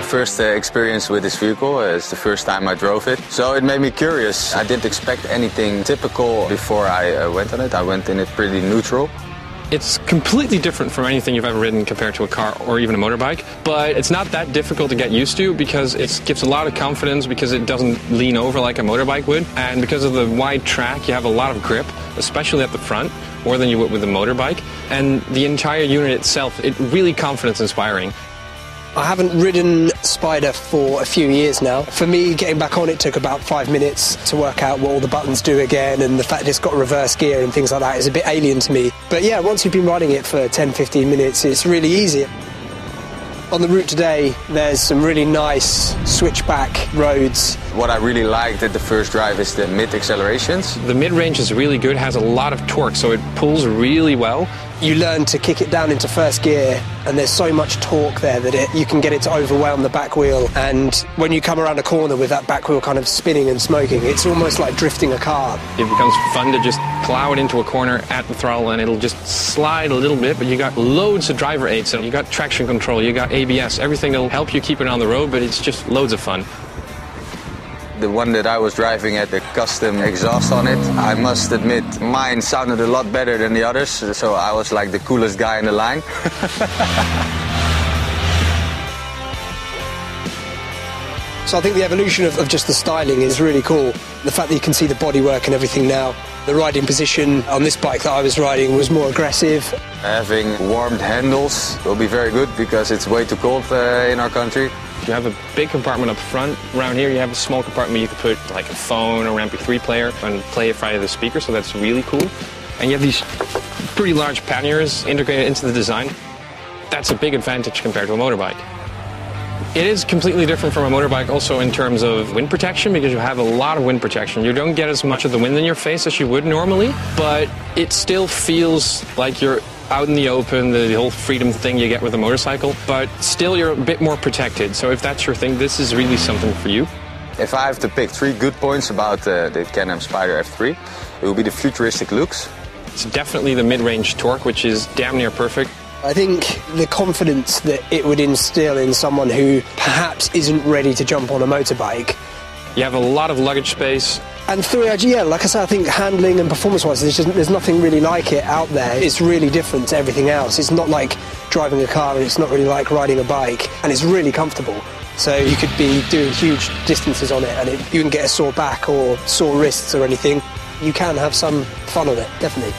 first experience with this vehicle. It's the first time I drove it. So it made me curious. I didn't expect anything typical before I went on it. I went in it pretty neutral. It's completely different from anything you've ever ridden compared to a car or even a motorbike, but it's not that difficult to get used to because it gives a lot of confidence because it doesn't lean over like a motorbike would, and because of the wide track you have a lot of grip, especially at the front, more than you would with a motorbike, and the entire unit itself, it's really confidence inspiring. I haven't ridden Spyder for a few years now. For me, getting back on it took about 5 minutes to work out what all the buttons do again, and the fact it's got reverse gear and things like that is a bit alien to me. But yeah, once you've been riding it for 10-15 minutes, it's really easy. On the route today, there's some really nice switchback roads. What I really liked at the first drive is the mid-accelerations. The mid-range is really good, has a lot of torque, so it pulls really well. You learn to kick it down into first gear, and there's so much torque there that you can get it to overwhelm the back wheel. And when you come around a corner with that back wheel kind of spinning and smoking, it's almost like drifting a car. It becomes fun to just plow it into a corner at the throttle, and it'll just slide a little bit, but you got loads of driver aids. So you got traction control, you got ABS, everything that'll help you keep it on the road, but it's just loads of fun. The one that I was driving had the custom exhaust on it. I must admit, mine sounded a lot better than the others, so I was like the coolest guy in the line. So I think the evolution of just the styling is really cool. The fact that you can see the bodywork and everything now. The riding position on this bike that I was riding was more aggressive. Having warmed handles will be very good because it's way too cold in our country. You have a big compartment up front. Around here you have a small compartment you can put like a phone or MP3 player and play it via the speaker, so that's really cool. And you have these pretty large panniers integrated into the design. That's a big advantage compared to a motorbike. It is completely different from a motorbike also in terms of wind protection because you have a lot of wind protection. You don't get as much of the wind in your face as you would normally, but it still feels like you're out in the open, the whole freedom thing you get with a motorcycle, but still you're a bit more protected. So if that's your thing, this is really something for you. If I have to pick 3 good points about the Am Spyder F3, it will be the futuristic looks. It's definitely the mid-range torque, which is damn near perfect. I think the confidence that it would instill in someone who perhaps isn't ready to jump on a motorbike. You have a lot of luggage space. And through yeah, like I said, I think handling and performance-wise, there's nothing really like it out there. It's really different to everything else. It's not like driving a car, and it's not really like riding a bike, and it's really comfortable. So you could be doing huge distances on it, and you can get a sore back or sore wrists or anything. You can have some fun on it, definitely.